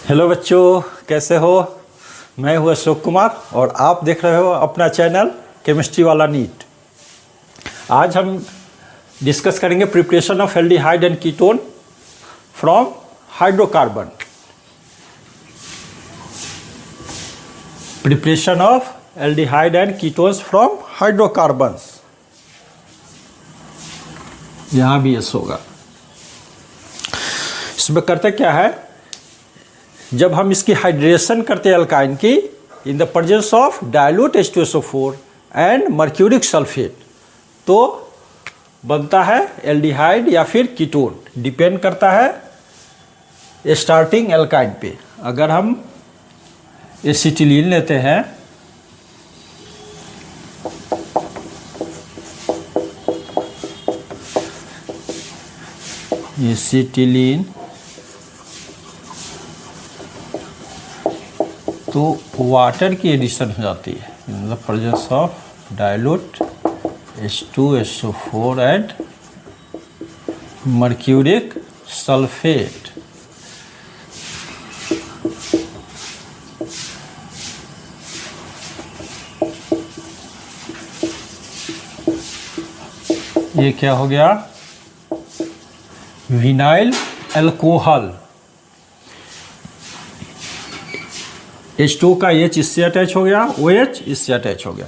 Hello बच्चों, कैसे हो। मैं हूँ अशोक कुमार और आप देख रहे हो अपना चैनल केमिस्ट्री वाला नीट। आज हम डिस्कस करेंगे preparation of aldehyde and ketone from hydrocarbon. Preparation of aldehyde and ketones from hydrocarbons, यहाँ भी यस होगा। इसमें करते क्या है, जब हम इसकी हाइड्रेशन करते हैं अल्काइन की in the presence of dilute H2SO4 and mercuric sulphate, तो बनता है एल्डिहाइड या फिर कीटोन। डिपेंड करता है स्टार्टिंग अल्काइन पे। अगर हम एसिटिलीन लेते हैं, एसिटिलीन, तो वाटर की एडिशन हो जाती है in the presence of dilute H2SO4 and mercuric sulphate. ये क्या हो गया, विनाइल अल्कोहल। H2 का H इससे अटैच हो गया, OH इससे अटैच हो गया,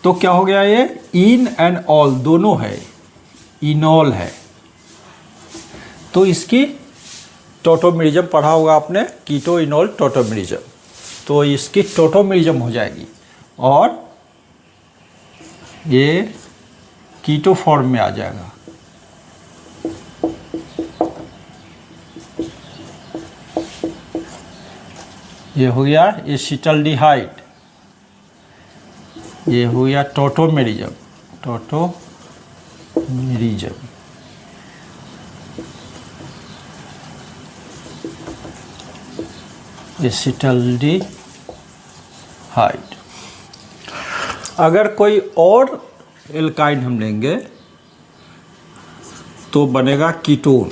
तो क्या हो गया, ये इन एंड ऑल दोनों है, इनॉल है। तो इसकी टोटोमेरिज्म पढ़ा होगा आपने, कीटो इनॉल टोटोमेरिज्म। तो इसकी टोटोमेरिज्म हो जाएगी और ये कीटो फॉर्म में आ जाएगा। ये हो गया एसिटल्डिहाइड, ये हो गया टोटोमेरिज्म, टोटोमेरिज्म। एसिटल्डिहाइड। अगर कोई और एल्काइन हम लेंगे तो बनेगा कीटोन।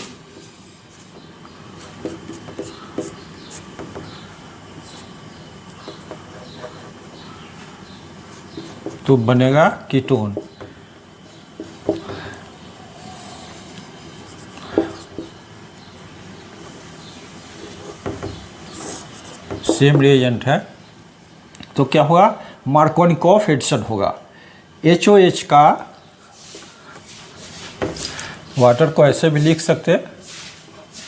तो बनेगा कीटोन। सेम रिएजेंट है, तो क्या होगा, मार्कोनिकॉफ एडिशन होगा। HOH का वाटर को ऐसे भी लिख सकते हैं,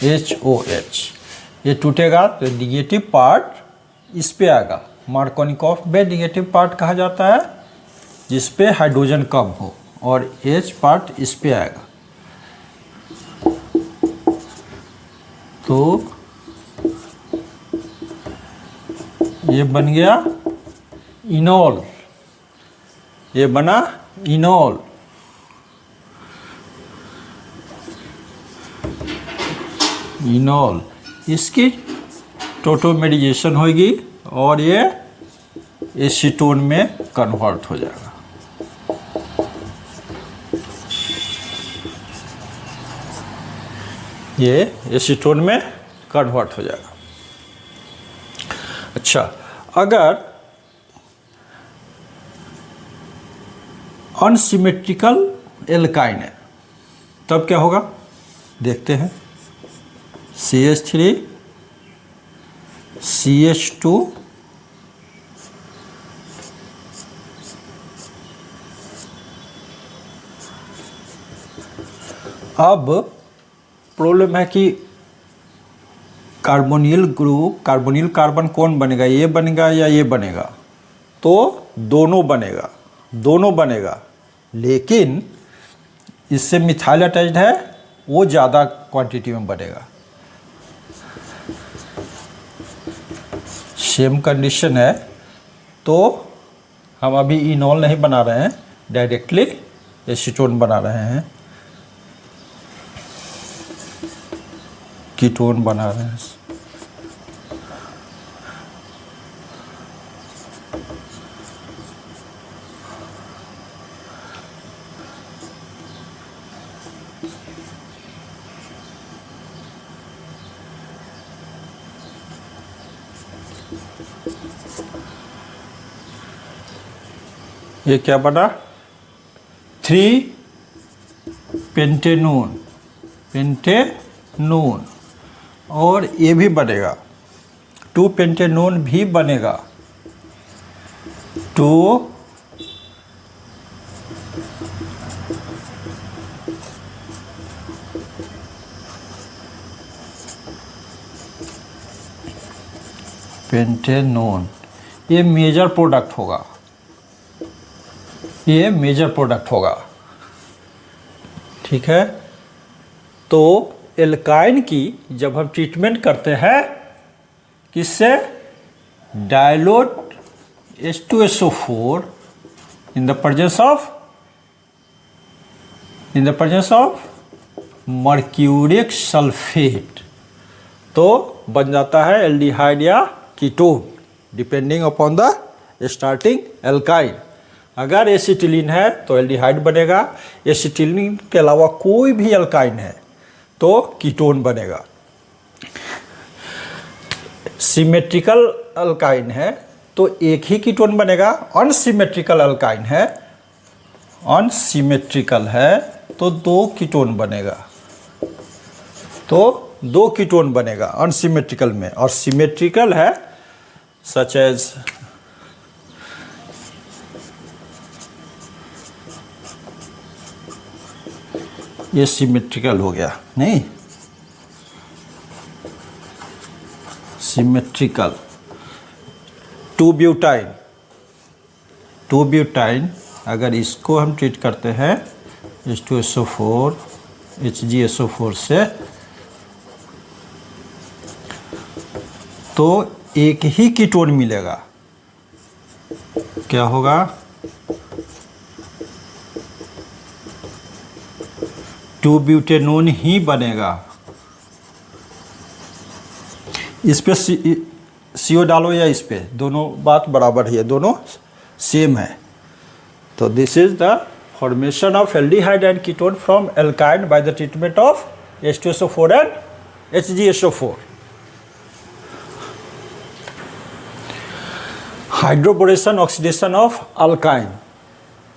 HOH। ये टूटेगा तो निगेटिव पार्ट इस पे आएगा। मार्कोनिकॉफ में निगेटिव पार्ट कहा जाता है जिस पे हाइड्रोजन कम हो, और H पार्ट इस पे आएगा। तो ये बन गया इनॉल, ये बना इनॉल। इनॉल, इसकी टोटोमेराइजेशन होगी और ये एसीटोन में कन्वर्ट हो जाएगा। ये एसीटोन में कन्वर्ट हो जाएगा। अच्छा, अगर अनसिमेट्रिकल एल्काइन है तब क्या होगा, देखते हैं। CH3 CH2 अब प्रॉब्लम है कि कार्बोनिल ग्रुप, कार्बोनिल कार्बन कौन बनेगा, ये बनेगा या ये बनेगा। तो दोनों बनेगा, दोनों बनेगा, लेकिन इससे मिथाइल अटैच्ड है, वो ज़्यादा क्वांटिटी में बनेगा। सेम कंडीशन है, तो हम अभी इनॉल नहीं बना रहे हैं, डायरेक्टली एसीटोन बना रहे हैं, कीटोन बना रहे हैं। ये क्या बना, 3 पेंटेनोन, पेंटेनोन, और ये भी बनेगा 2 पेंटेनोन भी बनेगा, 2 पेंटेनोन। ये मेजर प्रोडक्ट होगा, ये मेजर प्रोडक्ट होगा, ठीक है। तो एल्काइन की जब हम ट्रीटमेंट करते हैं किससे, dilute H2SO4 in the presence of mercuric sulphate, तो बन जाता है एल्डिहाइड या ketone depending upon the starting alkyne. अगर एसिटिलीन है तो एल्डिहाइड बनेगा, एसिटिलीन के अलावा कोई भी एल्काइन है तो कीटोन बनेगा। सिमेट्रिकल अल्काइन है तो एक ही कीटोन बनेगा, अनसिमेट्रिकल अल्काइन है, अनसिमेट्रिकल है तो 2 कीटोन बनेगा, तो 2 कीटोन बनेगा अनसिमेट्रिकल में। और सिमेट्रिकल है सच एज ये सिमेट्रिकल हो गया, नहीं सिमेट्रिकल 2 ब्यूटाइन, अगर इसको हम ट्रीट करते हैं H2SO4 HgSO4 से, तो एक ही कीटोन मिलेगा, क्या होगा, 2 ब्यूटेनोन ही बनेगा। इस पे CO डालो या इस पे, दोनों बात बराबर ही है, दोनों सेम है। तो this is the formation of aldehyde and ketone from alkyne by the treatment of H2SO4 and HgSO4। Hydroboration oxidation of alkyne,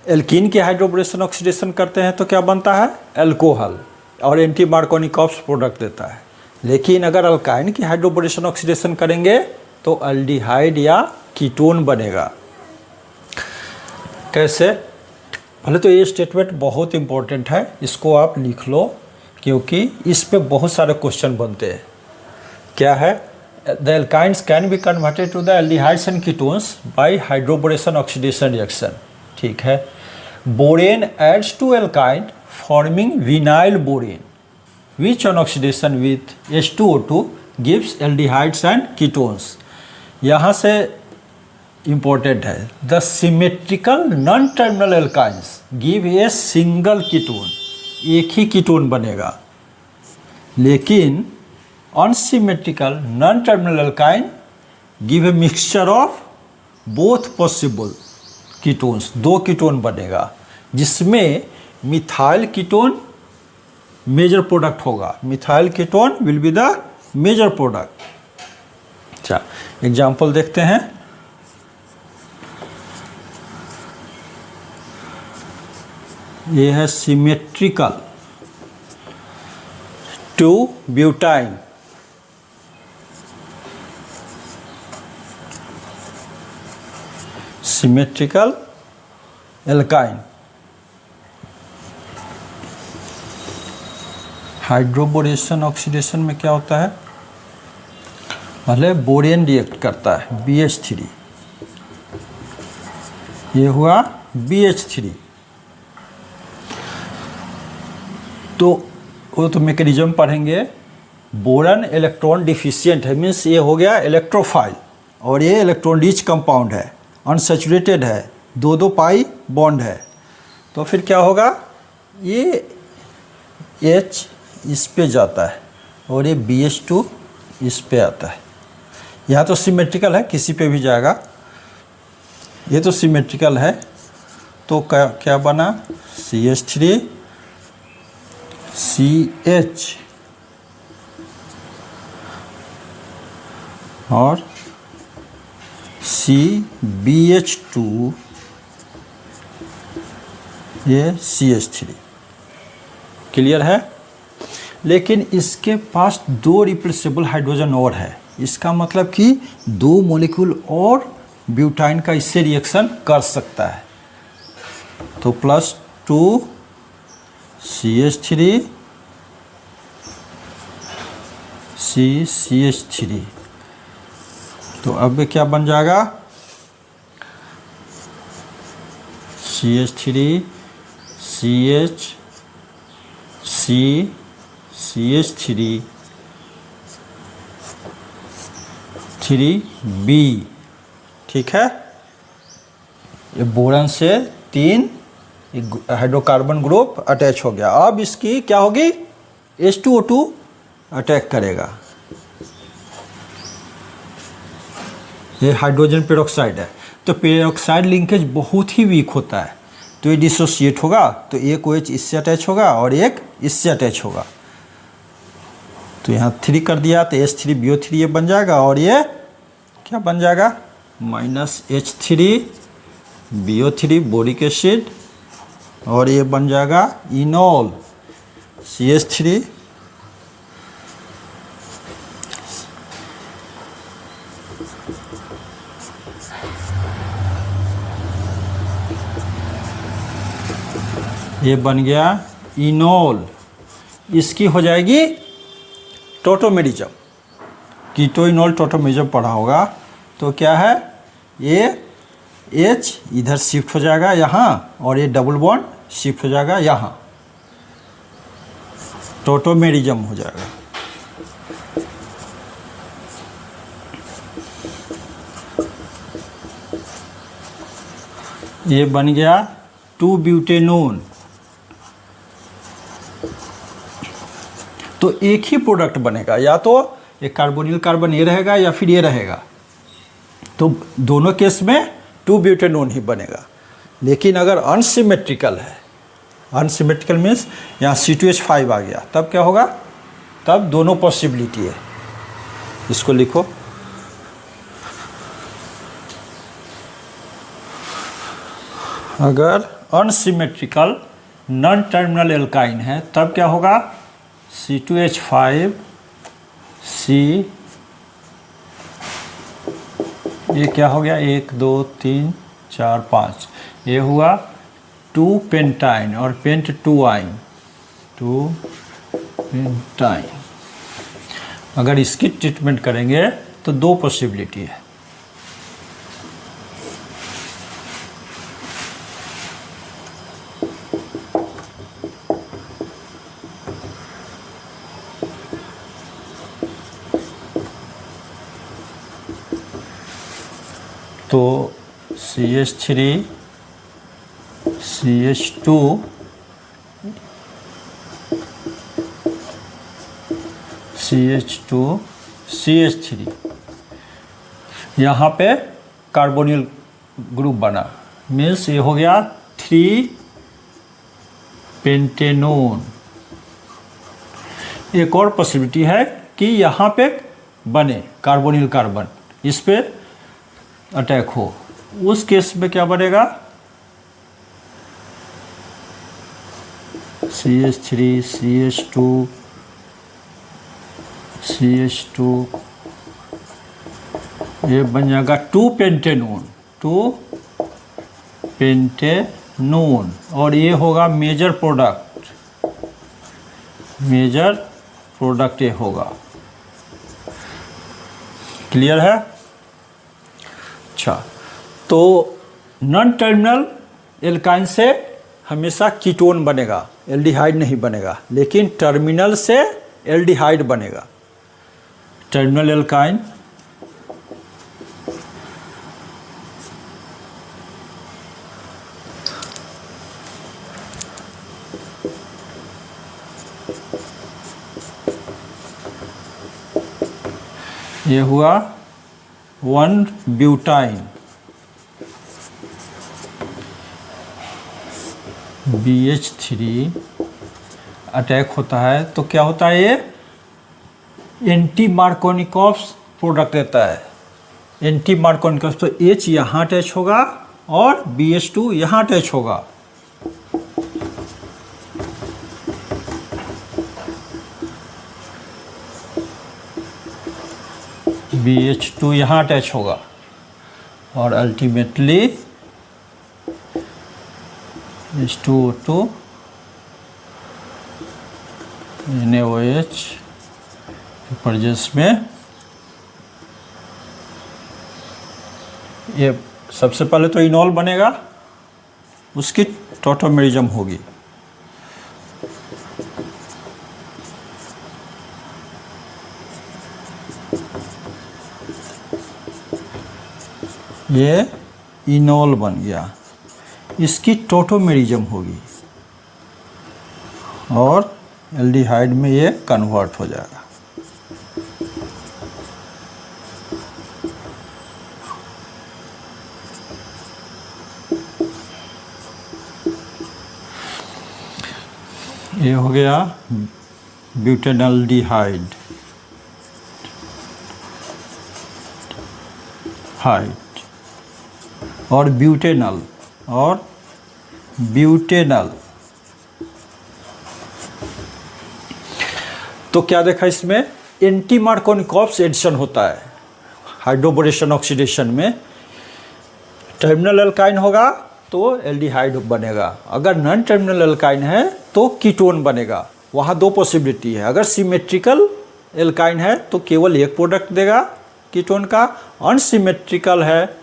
alkene की हाइड्रोबोरेशन ऑक्सीडेशन करते हैं तो क्या बनता है, अल्कोहल, और एंटी मार्कोनिकॉप्स प्रोडक्ट देता है। लेकिन अगर अल्काइन की हाइड्रोबोरेशन ऑक्सीडेशन करेंगे तो एल्डिहाइड या कीटोन बनेगा। कैसे, पहले तो ये स्टेटमेंट बहुत इंपॉर्टेंट है, इसको आप लिख लो क्योंकि इस पे बहुत सारे क्वेश्चन बनते हैं। क्या है, the alkynes can be converted to the aldehydes and ketones by hydroboration oxidation reaction, ठीक है। Borane adds to alkyne forming vinyl borane which on oxidation with H2O2 gives aldehydes and ketones। यहाँ से important है, the symmetrical non terminal alkynes give a single ketone, एक ही ketone बनेगा। लेकिन unsymmetrical non terminal alkyne give a mixture of both possible ketones, 2 ketone बनेगा, जिसमें methyl ketone major product होगा, methyl ketone will be the major product. अच्छा, example देखते हैं। ये है symmetrical 2 butyne, symmetrical alkyne. Hydroboration oxidation में क्या होता है, पहले बोरेन रिएक्ट करता है BH3, ये हुआ BH3, तो वो तो मैकेनिज्म पढ़ेंगे। बोरन इलेक्ट्रॉन डिफिशिएंट है, मीन्स ये हो गया इलेक्ट्रोफाइल, और ये इलेक्ट्रॉन रिच कंपाउंड है, अनसैचुरेटेड है, 2-2 पाई बॉन्ड है। तो फिर क्या होगा, ये H इस पे जाता है और ये BH2 इस पे आता है। यहाँ तो सिमेट्रिकल है, किसी पे भी जाएगा, ये तो सिमेट्रिकल है, तो क्या बना, CH3 CH और CBH2 ये CH3। क्लियर है। लेकिन इसके पास 2 रिप्लेसेबल हाइड्रोजन और है, इसका मतलब कि 2 मॉलिक्यूल और ब्यूटाइन का इससे रिएक्शन कर सकता है। तो +2 CH3 CH3। तो अब क्या बन जाएगा, CH3 CH3 3B। ठीक है। ये बोरन से 3 हाइड्रोकार्बन ग्रुप अटैच हो गया। अब इसकी क्या होगी, H2O2 अटैक करेगा। ये हाइड्रोजन पेरोक्साइड है, तो पेरोक्साइड लिंकेज बहुत ही वीक होता है, तो ये डिसोसिएट होगा। तो एक OH इससे अटैच होगा और एक इससे अटैच होगा। तो यहाँ 3 कर दिया तो H3BO3 ये बन जाएगा, और ये क्या बन जाएगा, -H3BO3 बोरिक एसिड, और ये बन जाएगा इनोल CH3 ये बन गया इनोल। इसकी हो जाएगी टोटोमेरिज्म। कीटोइनोल टोटोमेरिज्म पढ़ा होगा। तो क्या है, ये H इधर शिफ्ट हो जाएगा यहाँ, और ये डबल बॉन्ड शिफ्ट हो जाएगा यहाँ, टोटोमेरिज्म हो जाएगा। ये बन गया 2-ब्यूटेनोन। तो एक ही प्रोडक्ट बनेगा, या तो एक कार्बोनिल कार्बन ये रहेगा या फिर ये रहेगा। तो दोनों केस में 2-ब्यूटेनोन ही बनेगा। लेकिन अगर अनसिमेट्रिकल है, अनसिमेट्रिकल मीन्स यहाँ C2H5 आ गया, तब क्या होगा, तब दोनों पॉसिबिलिटी है। इसको लिखो, अगर अनसिमेट्रिकल नॉन टर्मिनल एल्काइन है तब क्या होगा, C2H5 C, ये क्या हो गया, 1 2 3 4 5, ये हुआ 2 पेंटाइन और पेंट 2 आइन, 2 पेंटाइन। अगर इसकी ट्रीटमेंट करेंगे तो 2 पॉसिबिलिटी है। तो CH3 CH2 CH2 CH3, यहाँ पे कार्बोनिल ग्रुप बना, मीन्स ये हो गया 3 पेंटेनोन। एक और पॉसिबिलिटी है कि यहाँ पे बने कार्बोनिल कार्बन, इस पे अटैक हो, उस केस में क्या बनेगा, CH3 CH2 CH2, ये बन जाएगा 2 पेंटेनोन, 2 पेंटेनोन, और ये होगा मेजर प्रोडक्ट, मेजर प्रोडक्ट ये होगा। क्लियर है। अच्छा, तो नॉन टर्मिनल एल्काइन से हमेशा कीटोन बनेगा, एल्डिहाइड नहीं बनेगा, लेकिन टर्मिनल से एल्डिहाइड बनेगा। टर्मिनल एल्काइन ये हुआ 1 ब्यूटाइन BH3 अटैक होता है, तो क्या होता है, ये एंटी मार्कोनिकॉफ प्रोडक्ट देता है। एंटी मार्कोनिक, तो H यहाँ अटैच होगा और BH2 यहाँ अटैच होगा। BH2 यहाँ अटैच होगा और अल्टीमेटली H2O2 NaOH प्रेजेंस में ये सबसे पहले तो इनॉल बनेगा, उसकी टॉटोमेरिज्म होगी। ये इनॉल बन गया, इसकी टॉटोमेरिज्म होगी और एल्डिहाइड में ये कन्वर्ट हो जाएगा। ये हो गया ब्यूटेनल्डिहाइड और ब्यूटेनल तो क्या देखा इसमें, एंटी मार्कोनिकॉप्स एडिशन होता है हाइड्रोबोरेशन ऑक्सीडेशन में। टर्मिनल एल्काइन होगा तो एल्डिहाइड बनेगा, अगर नॉन टर्मिनल एल्काइन है तो कीटोन बनेगा। वहाँ दो पॉसिबिलिटी है, अगर सिमेट्रिकल एल्काइन है तो केवल एक प्रोडक्ट देगा कीटोन का, अनसिमेट्रिकल है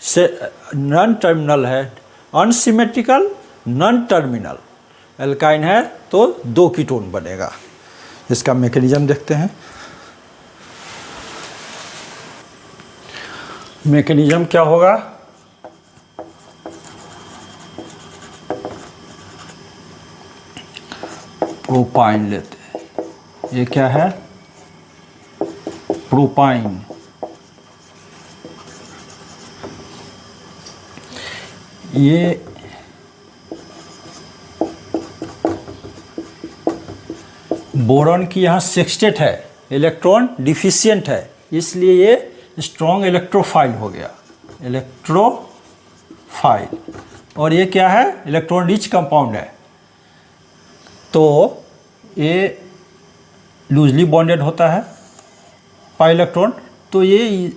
से नॉन टर्मिनल है, अनसिमेट्रिकल नॉन टर्मिनल एल्काइन है तो दो कीटोन बनेगा। इसका मैकेनिज्म देखते हैं। मैकेनिज्म क्या होगा, प्रोपाइन लेते हैं, ये क्या है प्रोपाइन, ये बोरॉन की यहाँ सेक्सटेट है, इलेक्ट्रॉन डिफिशिएंट है, इसलिए ये स्ट्रॉन्ग इलेक्ट्रोफाइल हो गया, इलेक्ट्रोफाइल। और ये क्या है, इलेक्ट्रॉन रिच कंपाउंड है, तो ये लूजली बॉन्डेड होता है पाई इलेक्ट्रॉन, तो ये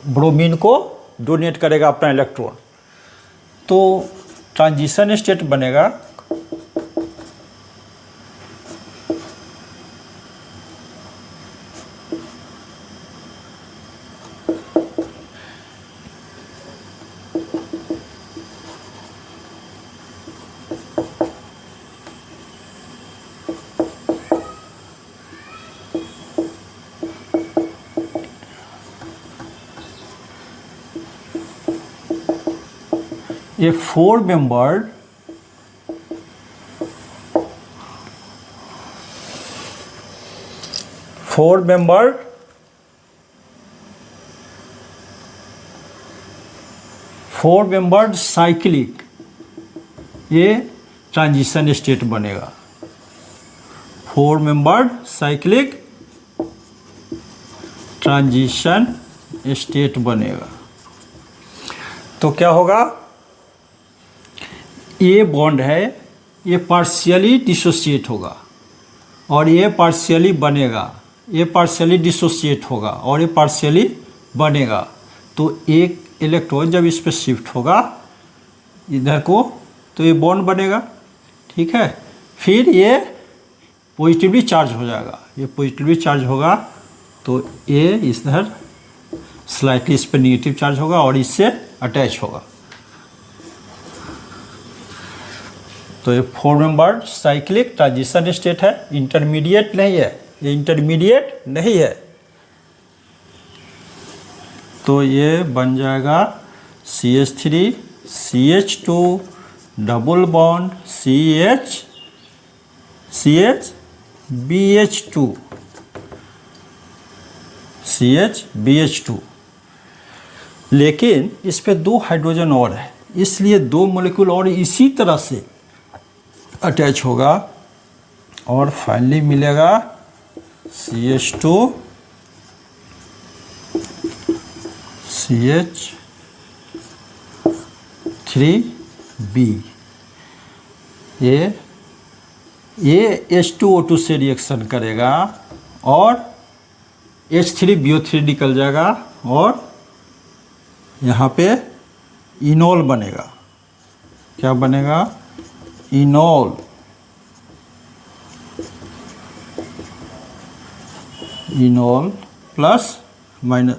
ब्रोमीन को डोनेट करेगा अपना इलेक्ट्रॉन, तो ट्रांजिशन स्टेट बनेगा। A four-membered साइक्लिक ये ट्रांजिशन स्टेट बनेगा, 4 मेंबर्ड साइक्लिक ट्रांजिशन स्टेट बनेगा। तो क्या होगा, ये बॉन्ड है, ये पार्शियली डिसोसिएट होगा और ये पार्शियली बनेगा, ये पार्शियली डिसोसिएट होगा और ये पार्शियली बनेगा। तो एक इलेक्ट्रॉन जब इस पर शिफ्ट होगा इधर को तो ये बॉन्ड बनेगा, ठीक है। फिर ये पॉजिटिवली चार्ज हो जाएगा, ये पॉजिटिवली चार्ज होगा तो ये इधर स्लाइटली इस पर निगेटिव चार्ज होगा और इससे अटैच होगा। तो ये 4 मेंबर्ड साइक्लिक ट्रांजिशन स्टेट है, इंटरमीडिएट नहीं है, ये इंटरमीडिएट नहीं है। तो ये बन जाएगा CH3 CH2 double bond CH BH2 लेकिन इस पे 2 हाइड्रोजन और है, इसलिए 2 मॉलिक्यूल और इसी तरह से अटैच होगा और फाइनली मिलेगा CH2 CH3B, ये H2O2 से रिएक्शन करेगा और H3BO3 निकल जाएगा और यहाँ पे इनोल बनेगा। क्या बनेगा? Enol. Enol plus minus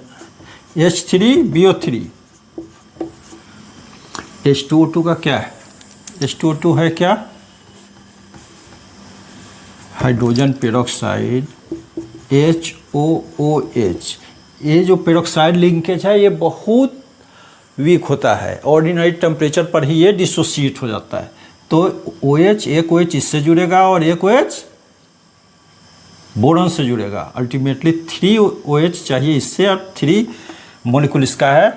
H3BO3। H2O2 का क्या है? H2O2 है क्या? Hydrogen peroxide HOOH। ये जो पेरोक्साइड लिंकेज है ये बहुत वीक होता है, ऑर्डिनरी टेम्परेचर पर ही ये डिसोसिएट हो जाता है। तो OH, एक OH इससे जुड़ेगा और एक OH बोरॉन से जुड़ेगा। अल्टीमेटली 3 OH चाहिए इससे और 3 मॉलिक्यूल इसका है,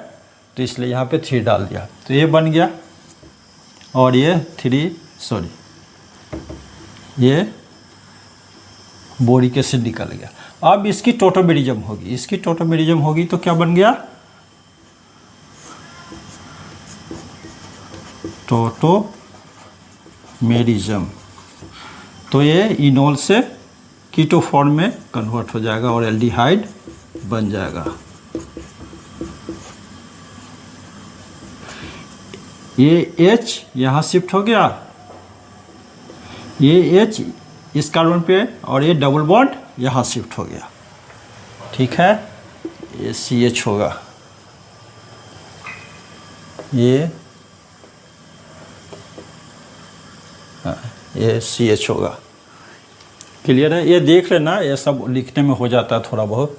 तो इसलिए यहाँ पे 3 डाल दिया, तो ये बन गया और ये ये बोरिक एसिड निकल गया। अब इसकी टोटोमेरिज्म होगी, इसकी टोटोमेरिज्म होगी तो क्या बन गया? टोटोमेरिज्म। तो ये इनोल से कीटो फॉर्म में कन्वर्ट हो जाएगा और एल्डिहाइड बन जाएगा। ये H यहाँ शिफ्ट हो गया, ये H इस कार्बन पे और ये डबल बॉन्ड यहाँ शिफ्ट हो गया। ठीक है, ये CH होगा, ये CH होगा। क्लियर है? ये देख लेना, ये सब लिखने में हो जाता है थोड़ा बहुत।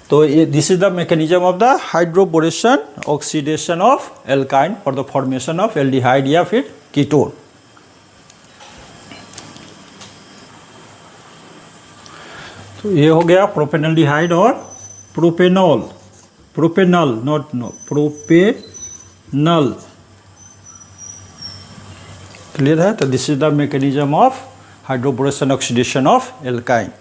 तो ये this is the mechanism of the hydroboration oxidation of alkyne for the formation of aldehyde या फिर कीटोन। तो ये हो गया प्रोपेनल्डिहाइड और propanol, propanal not know propanal. Clear है? तो this is the mechanism of hydroboration oxidation of alkyne.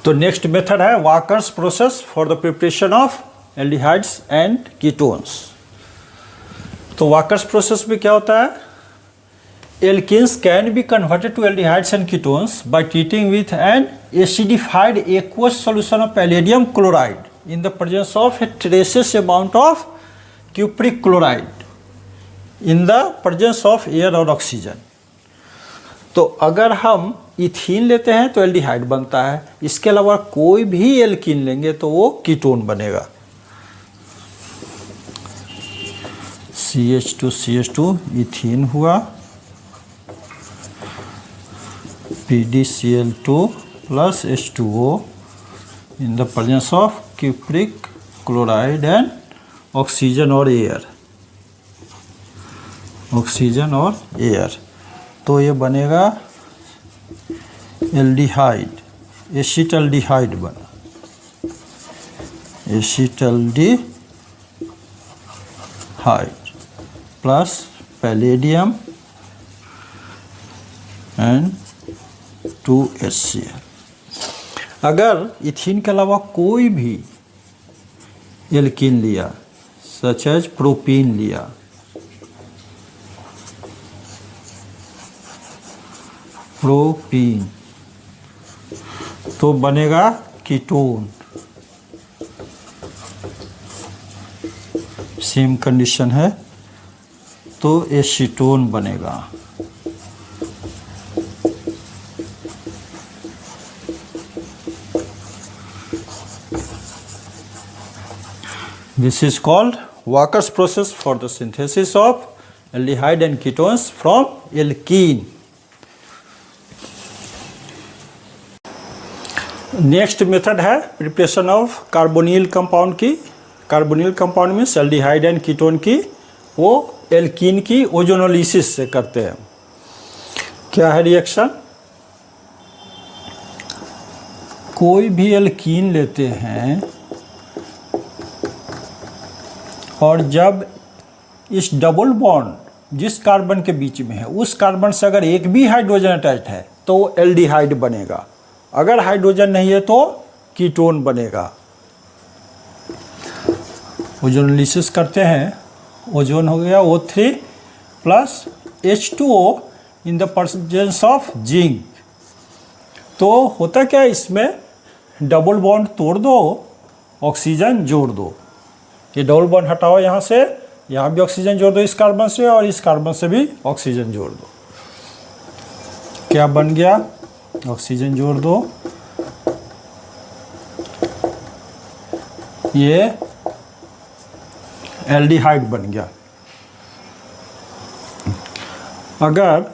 तो नेक्स्ट मेथड है walkers process for the preparation of aldehydes and ketones. तो वाकर्स प्रोसेस में क्या होता है? Alkenes can be converted to aldehydes and ketones by treating with an acidified aqueous solution of palladium chloride in the presence of a traces amount of cupric chloride in the presence of air और oxygen। तो अगर हम ethene लेते हैं तो aldehyde बनता है, इसके अलावा कोई भी एल्कीन लेंगे तो वो कीटोन बनेगा। CH2 इथीन हुआ, PdCl2 plus H2O in the presence of cupric chloride and oxygen और air, ऑक्सीजन और एयर। तो ये बनेगा एल्डिहाइड, एसिटल्डिहाइड बना, acetaldehyde plus palladium and 2HCl। अगर इथीन के अलावा कोई भी एल्कीन लिया सच एज प्रोपीन लिया, प्रोपीन, तो बनेगा कीटोन। सेम कंडीशन है, तो एसीटोन बनेगा। This is called Walker's process for the synthesis of aldehyde and ketones from alkene. Next method है प्रिपरेशन ऑफ कार्बोनिल कंपाउंड की। कार्बोनिल कंपाउंड में एल्डिहाइड एंड कीटोन की वो एल्कीन की ओजोनोलिसिस से करते हैं। क्या है रिएक्शन? कोई भी एल्कीन लेते हैं और जब इस डबल बॉन्ड जिस कार्बन के बीच में है उस कार्बन से अगर एक भी हाइड्रोजन अटैच्ड है तो एल्डिहाइड बनेगा, अगर हाइड्रोजन नहीं है तो कीटोन बनेगा। ओजोनोलिसिस करते हैं, ओजोन हो गया O3 plus H2O in the presence of zinc. तो होता क्या है, इसमें डबल बॉन्ड तोड़ दो, ऑक्सीजन जोड़ दो। ये डबल बॉन्ड हटाओ यहाँ से, यहाँ भी ऑक्सीजन जोड़ दो इस कार्बन से, और इस कार्बन से भी ऑक्सीजन जोड़ दो। क्या बन गया, ऑक्सीजन जोड़ दो, ये एल्डिहाइड बन गया। अगर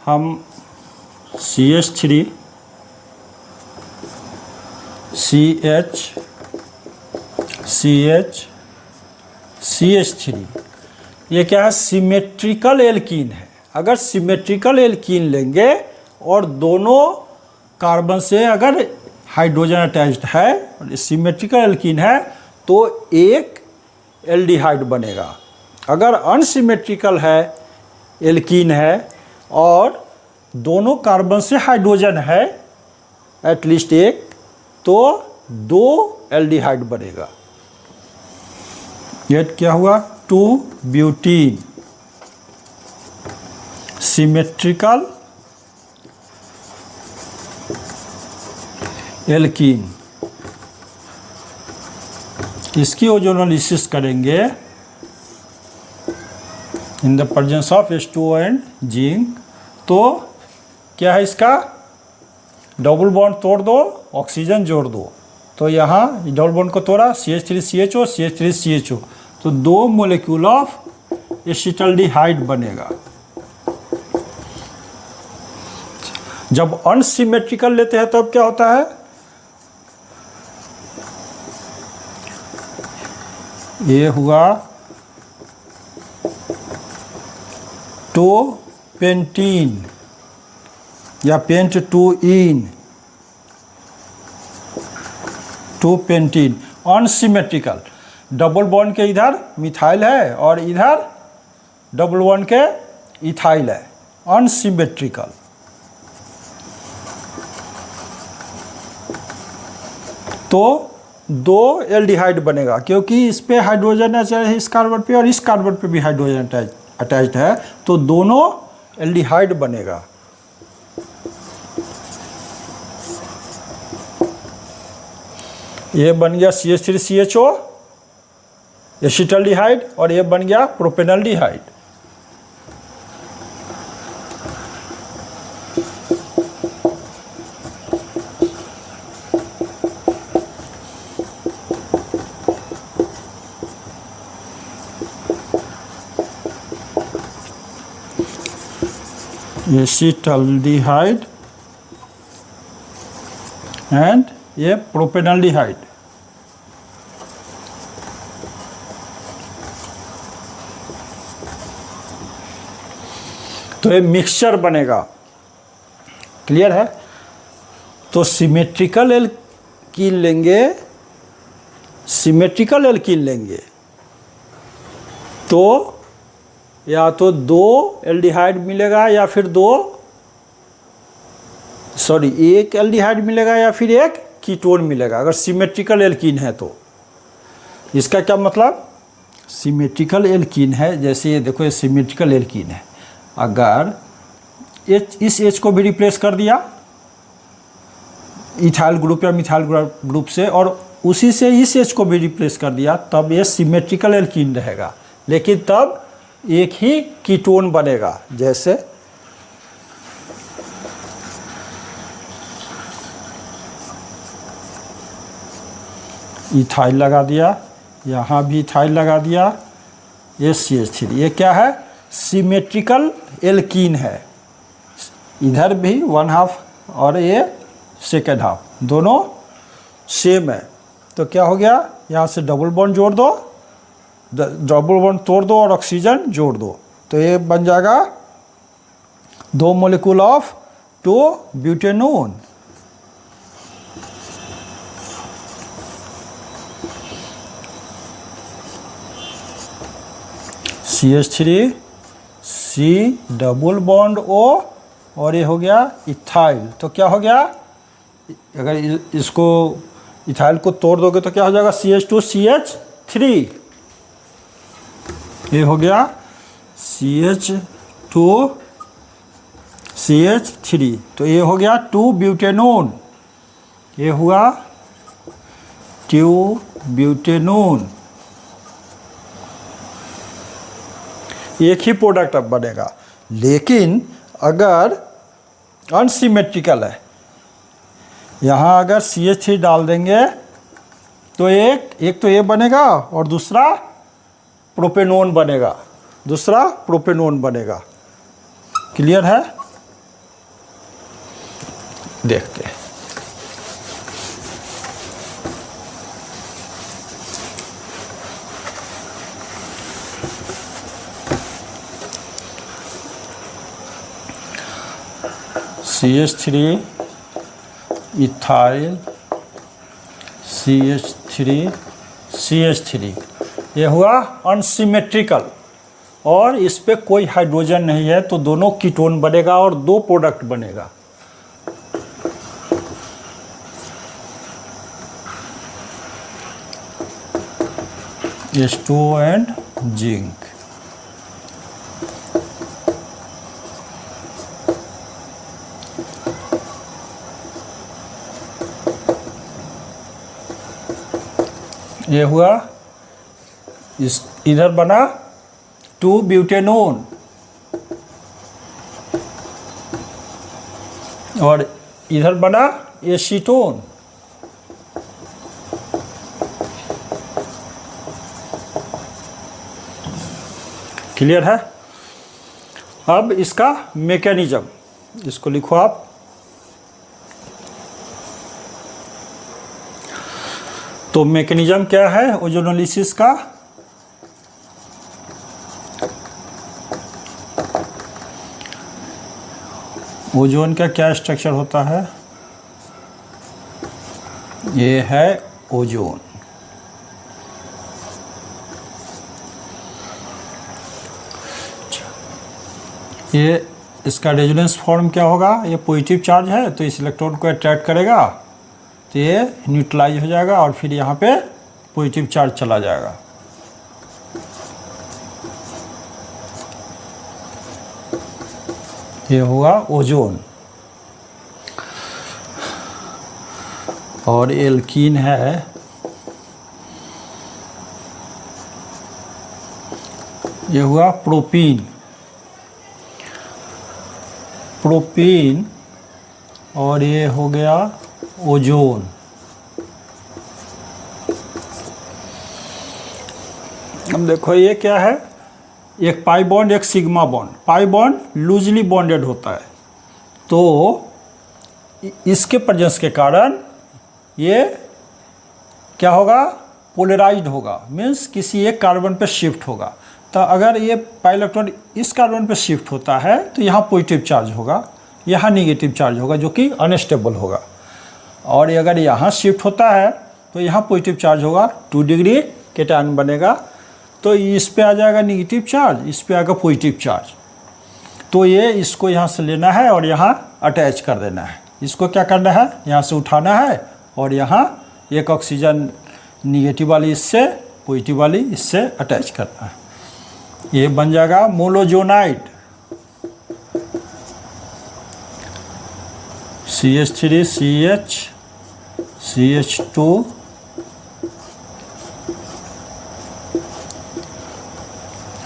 हम CH3 CH CH CH3, ये क्या है, सिमेट्रिकल एल्कीन है। अगर सिमेट्रिकल एल्कीन लेंगे और दोनों कार्बन से अगर हाइड्रोजन अटैच्ड है और सिमेट्रिकल एल्कीन है तो एक एल्डिहाइड बनेगा। अगर अनसिमेट्रिकल है, एल्कीन है और दोनों कार्बन से हाइड्रोजन है एटलीस्ट एक, तो दो एल्डिहाइड बनेगा। ये क्या हुआ, 2-ब्यूटीन सिमेट्रिकल एल्कीन। इसकी ओजोनोलिसिस करेंगे in the presence of H2O and zinc. तो क्या है, इसका डबल बॉन्ड तोड़ दो, ऑक्सीजन जोड़ दो। तो यहाँ डबल बॉन्ड को तोड़ा, CH3CHO CH3CHO, तो 2 मोलिक्यूल ऑफ एसिटाल्डिहाइड बनेगा। जब अनसिमेट्रिकल लेते हैं तब क्या होता है, ये हुआ 2 पेंटीन या पेंट 2-इन, 2 पेंटीन अनसिमेट्रिकल। डबल बॉन्ड के इधर मिथाइल है और इधर डबल बॉन्ड के इथाइल है, अनसिमेट्रिकल। तो 2 एल्डिहाइड बनेगा, क्योंकि इस पे हाइड्रोजन है इस कार्बन पे और इस कार्बन पे भी हाइड्रोजन अटैच्ड है, तो दोनों एल्डिहाइड बनेगा। ये बन गया CH3CHO एसिटाल्डिहाइड और ये बन गया प्रोपेनल्डिहाइड। एसिटाल्डिहाइड एंड ये प्रोपेनल्डिहाइड। तो ये मिक्सचर बनेगा, क्लियर है। तो सिमेट्रिकल एल्कीन लेंगे, सिमेट्रिकल एल्कीन लेंगे तो या तो 2 एल्डिहाइड मिलेगा या फिर एक एल्डिहाइड मिलेगा या फिर एक कीटोन मिलेगा, अगर सिमेट्रिकल एल्कीन है तो। इसका क्या मतलब, सिमेट्रिकल एल्कीन है, जैसे ये देखो ये सिमेट्रिकल एल्कीन है, अगर इस H को भी रिप्लेस कर दिया इथाइल ग्रुप या मिथाइल ग्रुप से और उसी से इस H को भी रिप्लेस कर दिया, तब ये सिमेट्रिकल एल्कीन रहेगा, लेकिन तब एक ही कीटोन बनेगा। जैसे इथाइल लगा दिया, यहाँ भी इथाइल लगा दिया, ये CH3, ये क्या है, सिमेट्रिकल एल्कीन है। इधर भी 1/2 और ये 2/2, दोनों सेम है। तो क्या हो गया, यहाँ से डबल बॉन्ड जोड़ दो, डबल बॉन्ड तोड़ दो और ऑक्सीजन जोड़ दो, तो ये बन जाएगा 2 molecule of two butanone. CH3 C double bond O और ये हो गया इथाइल। तो क्या हो गया, अगर इसको इथाइल को तोड़ दोगे तो क्या हो जाएगा, CH2CH3, ये हो गया CH2CH3, तो ये हो गया 2-ब्यूटेनोन, ये हुआ 2-ब्यूटेनोन। एक ही प्रोडक्ट अब बनेगा, लेकिन अगर अनसिमेट्रिकल है, यहाँ अगर CH3 डाल देंगे तो एक तो ये बनेगा और दूसरा प्रोपेनोन बनेगा, दूसरा प्रोपेनोन बनेगा। क्लियर है? देखते हैं। CH3 इथाइल CH3 ये हुआ अनसिमेट्रिकल, और इस पे कोई हाइड्रोजन नहीं है, तो दोनों कीटोन बनेगा और 2 प्रोडक्ट बनेगा। H2O and zinc. ये हुआ, इस इधर बना 2-ब्यूटेनोन और इधर बना एसीटोन। क्लियर है? अब इसका मैकेनिज्म, इसको लिखो आप। तो मैकेनिज्म क्या है ओजोनोलिसिस का? ओजोन का क्या स्ट्रक्चर होता है? ये है ओजोन। ये इसका रेजोनेंस फॉर्म क्या होगा? ये पॉजिटिव चार्ज है तो इस इलेक्ट्रॉन को अट्रैक्ट करेगा, तो ये न्यूट्रलाइज हो जाएगा और फिर यहाँ पे पॉजिटिव चार्ज चला जाएगा। ये हुआ ओजोन। और एल्कीन है, ये हुआ प्रोपीन। और ये हो गया ओजोन। अब देखो ये क्या है, एक पाई बॉन्ड एक sigma bond. Pi bond loosely bonded होता है, तो इसके प्रेजेंस के कारण ये क्या होगा, पोलराइज्ड होगा, मीन्स किसी एक कार्बन पे शिफ्ट होगा। तो अगर ये पाई इलेक्ट्रॉन इस कार्बन पे शिफ्ट होता है तो यहाँ पॉजिटिव चार्ज होगा, यहाँ नेगेटिव चार्ज होगा जो कि अनस्टेबल होगा। और अगर यहाँ शिफ्ट होता है तो यहाँ पॉजिटिव चार्ज होगा, 2 डिग्री केटायन बनेगा। तो इस पे आ जाएगा नेगेटिव चार्ज, इस पे आएगा पॉजिटिव चार्ज। तो ये इसको यहाँ से लेना है और यहाँ अटैच कर देना है। इसको क्या करना है, यहाँ से उठाना है और यहाँ एक ऑक्सीजन निगेटिव वाली इससे, पॉजिटिव वाली इससे अटैच करना है। ये बन जाएगा मोलोजोनाइड। CH3 CH2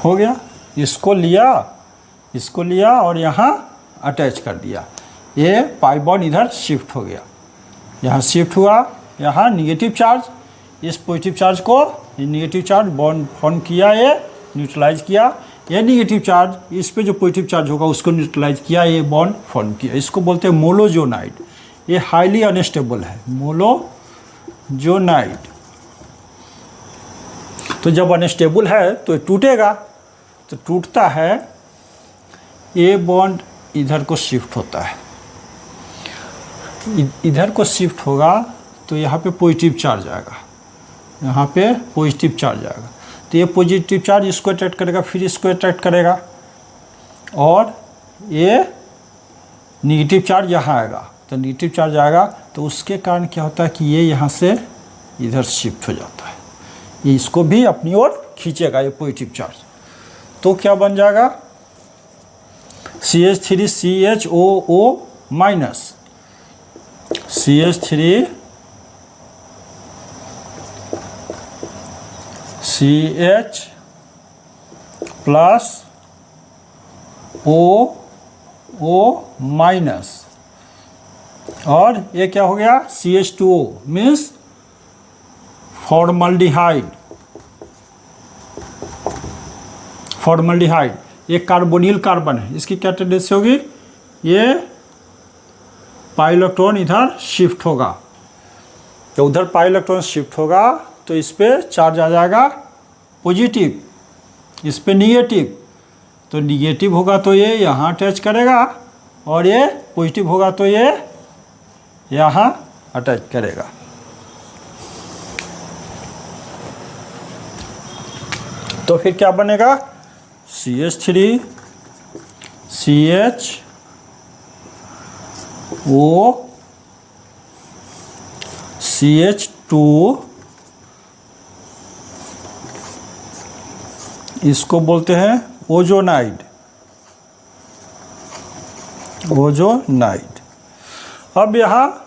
हो गया। इसको लिया और यहाँ अटैच कर दिया। ये पाई बॉन्ड इधर शिफ्ट हो गया, यहाँ शिफ्ट हुआ, यहाँ निगेटिव चार्ज, इस पॉजिटिव चार्ज को निगेटिव चार्ज बॉन्ड फॉर्म किया, ये न्यूट्रलाइज किया। ये निगेटिव चार्ज इस पे जो पॉजिटिव चार्ज होगा उसको न्यूट्रलाइज किया, ये बॉन्ड फॉर्म किया। इसको बोलते हैं मोलोजोनाइड। ये हाईली अनस्टेबल है, मोलोजोनाइड। तो जब अनस्टेबल है तो टूटेगा, तो टूटता है, ये बॉन्ड इधर को शिफ्ट होता है, इधर को शिफ्ट होगा तो यहाँ पे पॉजिटिव चार्ज आएगा, यहाँ पे पॉजिटिव चार्ज आएगा। तो ये पॉजिटिव चार्ज इसको अट्रैक्ट करेगा, फिर इसको अट्रैक्ट करेगा, और ये नेगेटिव चार्ज यहाँ आएगा। तो नेगेटिव चार्ज आएगा तो उसके कारण क्या होता है कि ये यहाँ से इधर शिफ्ट हो जाता है, इसको भी अपनी ओर खींचेगा ये पॉजिटिव चार्ज। तो क्या बन जाएगा, CH3CHOO minus CH3CH plus OO minus, और ये क्या हो गया CH2O मीन्स फॉर्मल्डिहाइड। फॉर्मल्डिहाइड ये कार्बोनिल कार्बन है, इसकी क्या टेंडेंसी होगी, ये पाई इलेक्ट्रॉन इधर शिफ्ट होगा, तो उधर पाई इलेक्ट्रॉन शिफ्ट होगा तो इस पर चार्ज आ जाएगा पॉजिटिव, इस पे निगेटिव, तो निगेटिव होगा तो ये यहाँ अटैच करेगा, और ये पॉजिटिव होगा तो ये यहाँ अटैच करेगा। तो फिर क्या बनेगा, CH3 CHO CH2, इसको बोलते हैं ओजोनाइड। ओजोनाइड। अब यहाँ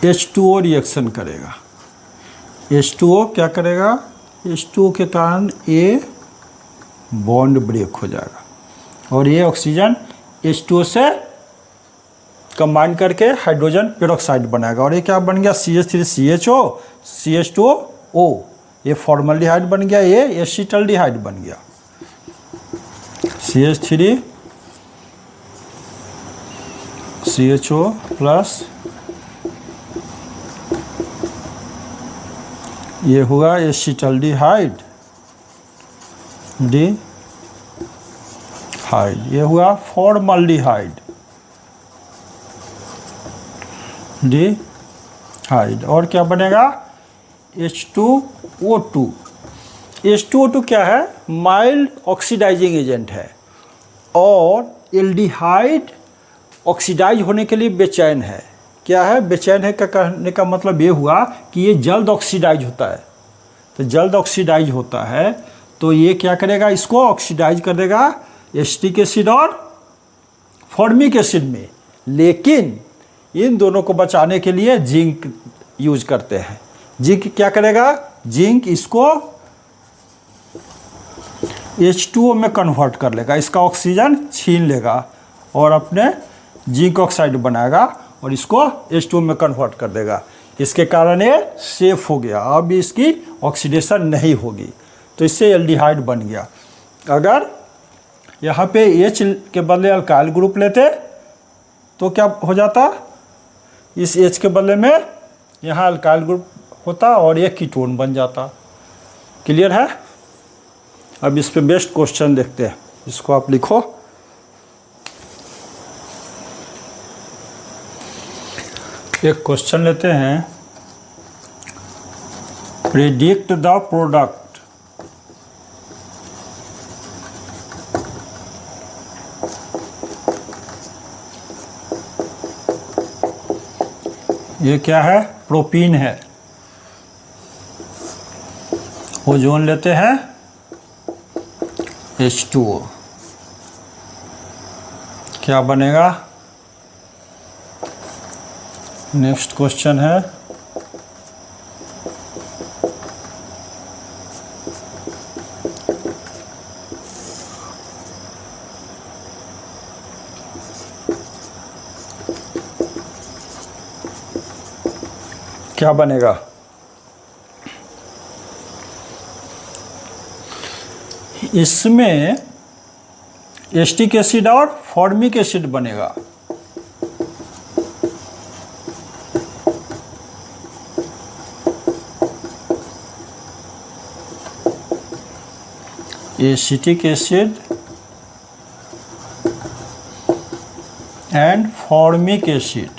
H2O रिएक्शन करेगा, H2O क्या करेगा, H2O के कारण ये बॉन्ड ब्रेक हो जाएगा, और ये ऑक्सीजन H2O से कंबाइन करके हाइड्रोजन पेरोक्साइड बनाएगा, और ये क्या बन गया CH3CHO CH2O, ये फॉर्मल्डिहाइड बन गया, ये एसिटल्डिहाइड बन गया। CH3CHO प्लस ये हुआ एसिटल्डिहाइड ये हुआ फॉर्मल्डिहाइड और क्या बनेगा H2O2। H2O2 क्या है, माइल्ड ऑक्सीडाइजिंग एजेंट है, और एल्डिहाइड ऑक्सीडाइज होने के लिए बेचैन है। क्या है, बेचैन है का कहने का मतलब ये हुआ कि ये जल्द ऑक्सीडाइज होता है, तो जल्द ऑक्सीडाइज होता है तो ये क्या करेगा, इसको ऑक्सीडाइज कर देगा एसिटिक एसिड और फॉर्मिक एसिड में, लेकिन इन दोनों को बचाने के लिए जिंक यूज करते हैं। जिंक क्या करेगा, जिंक इसको H2O में कन्वर्ट कर लेगा, इसका ऑक्सीजन छीन लेगा और अपने जिंक ऑक्साइड बनाएगा और इसको H2O में कन्वर्ट कर देगा। इसके कारण ये सेफ हो गया, अब इसकी ऑक्सीडेशन नहीं होगी, तो इससे एल्डिहाइड बन गया। अगर यहाँ पे H के बदले अल्काइल ग्रुप लेते तो क्या हो जाता, इस H के बदले में यहाँ अल्काइल ग्रुप होता और ये कीटोन बन जाता। क्लियर है। अब इस पे बेस्ट क्वेश्चन देखते हैं, इसको आप लिखो। एक क्वेश्चन लेते हैं, प्रेडिक्ट द प्रोडक्ट। ये क्या है, प्रोपीन है। ओजोन लेते हैं H2O, क्या बनेगा। नेक्स्ट क्वेश्चन है, क्या बनेगा। इसमें एसिटिक एसिड और फॉर्मिक एसिड बनेगा। Acetic acid and formic acid,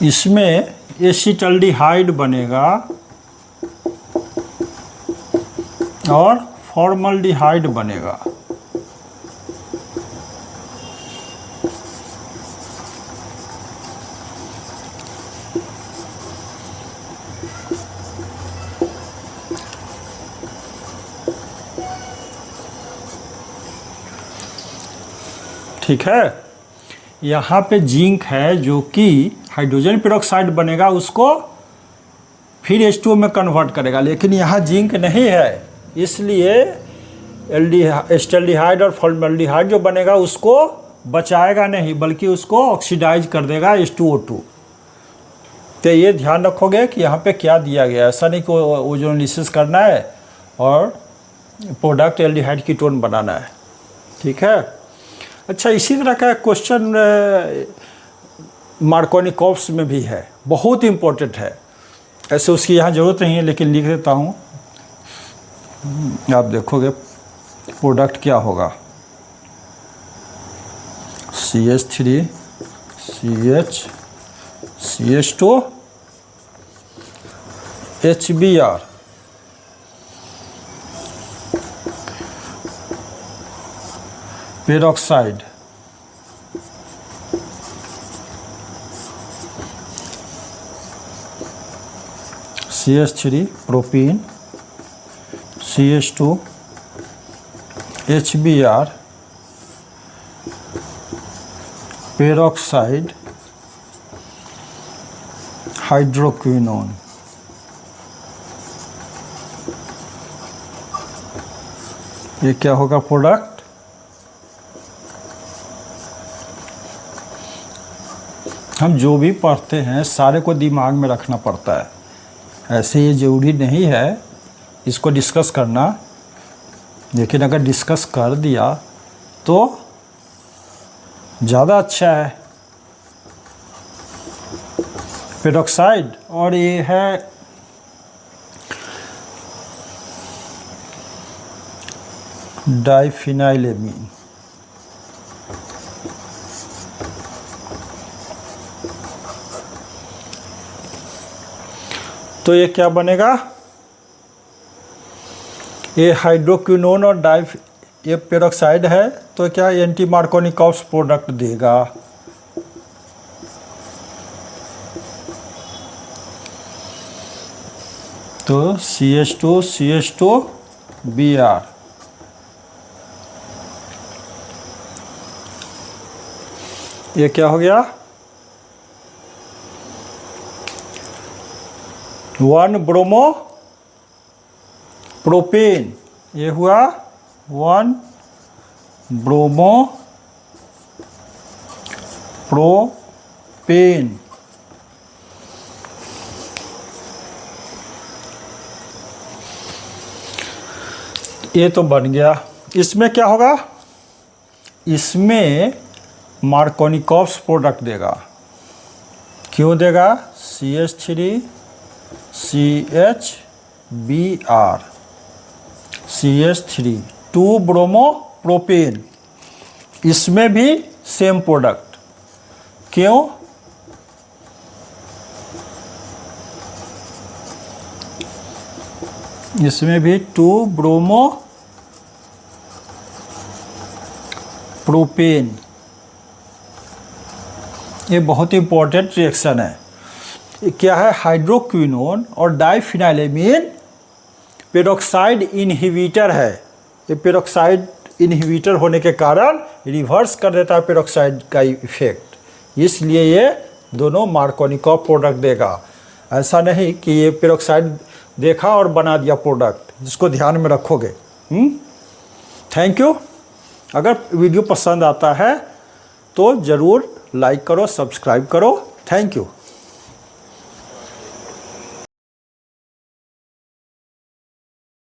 इसमें एसिटल्डिहाइड बनेगा और फॉर्मल्डिहाइड बनेगा। ठीक है। यहाँ पे जिंक है जो कि हाइड्रोजन पेरोक्साइड बनेगा, उसको फिर H2O में कन्वर्ट करेगा, लेकिन यहाँ जिंक नहीं है, इसलिए एस्टल्डिहाइड और फॉर्मल्डिहाइड जो बनेगा उसको बचाएगा नहीं, बल्कि उसको ऑक्सीडाइज कर देगा H2O2। तो ये ध्यान रखोगे कि यहाँ पे क्या दिया गया है। ऐसा नहीं कि ओजोनोलिसिस करना है और प्रोडक्ट एल्डिहाइड कीटोन बनाना है। ठीक है। अच्छा, इसी तरह का क्वेश्चन मार्कोनिकॉव्स में भी है, बहुत इम्पोर्टेंट है। ऐसे उसकी यहाँ ज़रूरत नहीं है, लेकिन लिख देता हूँ। आप देखोगे प्रोडक्ट क्या होगा, CH3 CH CH2 HBr, peroxide, CH3 propene, CH2 HBr, peroxide, hydroquinone. ये क्या होगा प्रोडक्ट? हम जो भी पढ़ते हैं सारे को दिमाग में रखना पड़ता है, ऐसे ये ज़रूरी नहीं है इसको डिस्कस करना, लेकिन अगर डिस्कस कर दिया तो ज़्यादा अच्छा है। पेरोक्साइड और ये है डाइफिनाइलेमीन। तो ये क्या बनेगा? ये हाइड्रोक्विनोन और ये पेरोक्साइड है, तो क्या एंटी मार्कोनिकॉव्स प्रोडक्ट देगा। तो CH2 CH2 Br, ये क्या हो गया? 1 ब्रोमो प्रोपेन, ये हुआ 1 ब्रोमो प्रोपेन। ये तो बन गया। इसमें क्या होगा? इसमें मार्कोनिकॉव्स प्रोडक्ट देगा। क्यों देगा? CH3 CH Br, CH3 2 bromo propane, इसमें भी सेम प्रोडक्ट। क्यों? इसमें भी 2 ब्रोमो प्रोपेन। ये बहुत इंपॉर्टेंट रिएक्शन है। ये क्या है? हाइड्रोक्विनोन और डाइफिनाइलेमीन पेरोक्साइड इनहिबिटर है। ये पेरोक्साइड इनहिबिटर होने के कारण रिवर्स कर देता है पेरोक्साइड का इफेक्ट, इसलिए ये दोनों मार्कोनिकॉव प्रोडक्ट देगा। ऐसा नहीं कि ये पेरोक्साइड देखा और बना दिया प्रोडक्ट, जिसको ध्यान में रखोगे। Thank you. अगर वीडियो पसंद आता है तो ज़रूर लाइक करो, सब्सक्राइब करो। Thank you.